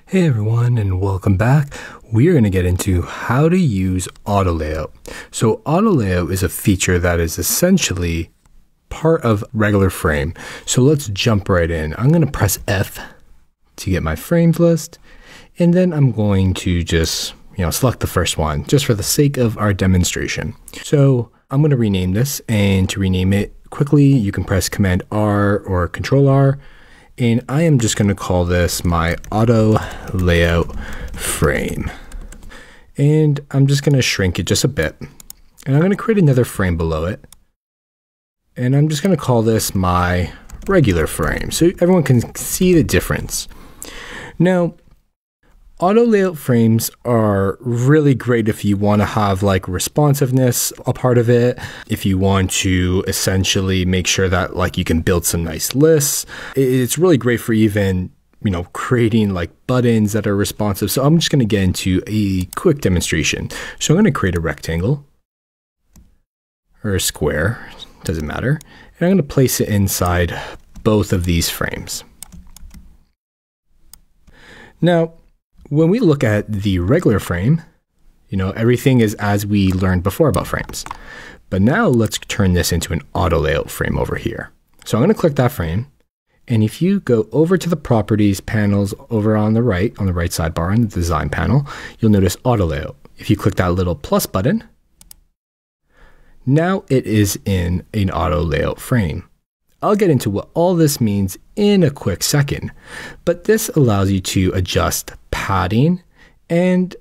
Hey everyone, and welcome back. We're going to get into how to use auto layout. So auto layout is a feature that is essentially part of regular frame. So let's jump right in. I'm going to press F to get my frames list, and then I'm going to just select the first one just for the sake of our demonstration. So I'm going to rename this, and to rename it quickly, you can press Command R or Control R. And I am just going to call this my auto layout frame. And I'm just going to shrink it just a bit. And I'm going to create another frame below it. And I'm just going to call this my regular frame so everyone can see the difference. Now, auto layout frames are really great if you want to have like responsiveness a part of it, if you want to essentially make sure that like you can build some nice lists. It's really great for even, creating like buttons that are responsive. So I'm just going to get into a quick demonstration. So I'm going to create a rectangle or a square, doesn't matter. And I'm going to place it inside both of these frames. Now, when we look at the regular frame, everything is as we learned before about frames. But now let's turn this into an auto layout frame over here. So I'm going to click that frame. And if you go over to the properties panels over on the right sidebar in the design panel, you'll notice auto layout. If you click that little plus button, now it is in an auto layout frame. I'll get into what all this means in a quick second, but this allows you to adjust padding and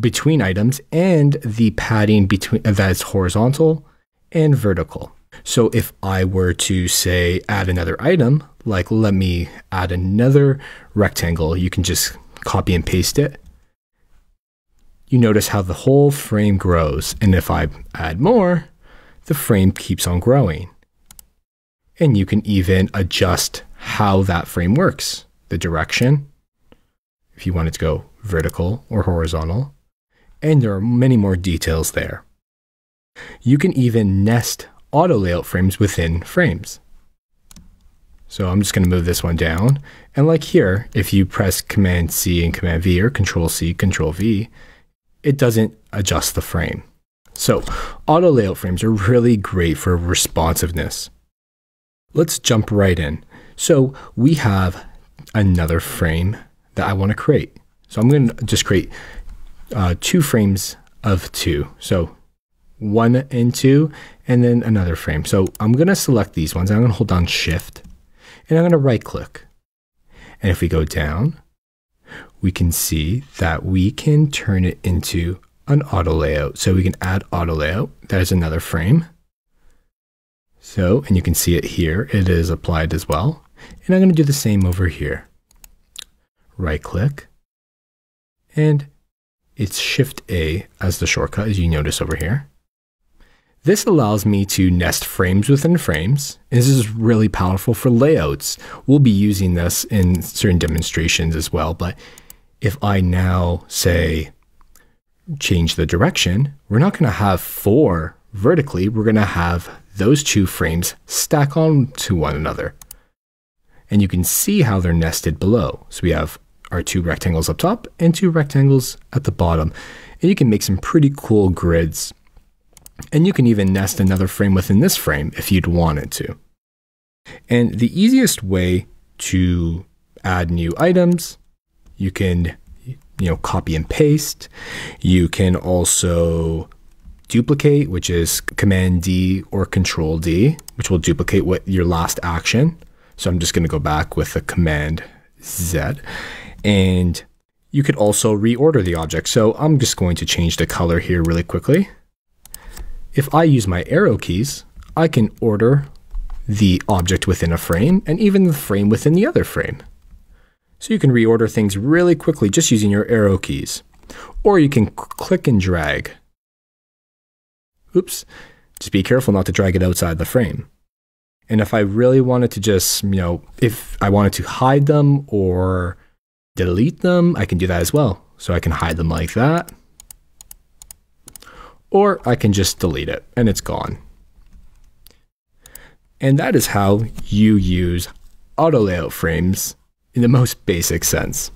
between items and the padding between that's horizontal and vertical. So if I were to say add another item, like let me add another rectangle, you can just copy and paste it. You notice how the whole frame grows, and if I add more, the frame keeps on growing. And you can even adjust how that frame works, the direction, if you want it to go vertical or horizontal, and there are many more details there. You can even nest auto layout frames within frames. So I'm just going to move this one down, and like here, if you press Command C and Command V or Control C, Control V, it doesn't adjust the frame. So auto layout frames are really great for responsiveness. Let's jump right in. So we have another frame that I want to create. So I'm going to just create 2 frames of 2. So 1 and 2, and then another frame. So I'm going to select these ones. I'm going to hold down Shift, and I'm going to right click. And if we go down, we can see that we can turn it into an auto layout. So we can add auto layout. There's another frame. So, and you can see it here, it is applied as well. And I'm going to do the same over here. Right click, and it's Shift A as the shortcut, as you notice over here. This allows me to nest frames within frames. And this is really powerful for layouts. We'll be using this in certain demonstrations as well. But if I now say, change the direction, we're not going to have 4 vertically, we're going to have those 2 frames stack on to one another. And you can see how they're nested below. So we have our 2 rectangles up top and 2 rectangles at the bottom. And you can make some pretty cool grids. And you can even nest another frame within this frame if you'd wanted to. And the easiest way to add new items, you can copy and paste. You can also duplicate, which is Command D or Control D, which will duplicate what your last action. So I'm just going to go back with the Command Z. And you could also reorder the object. So I'm just going to change the color here really quickly. If I use my arrow keys, I can order the object within a frame and even the frame within the other frame. So you can reorder things really quickly just using your arrow keys. Or you can click and drag. Oops, just be careful not to drag it outside the frame. And if I really wanted to just, if I wanted to hide them or delete them, I can do that as well. So I can hide them like that. Or I can just delete it and it's gone. And that is how you use auto layout frames in the most basic sense.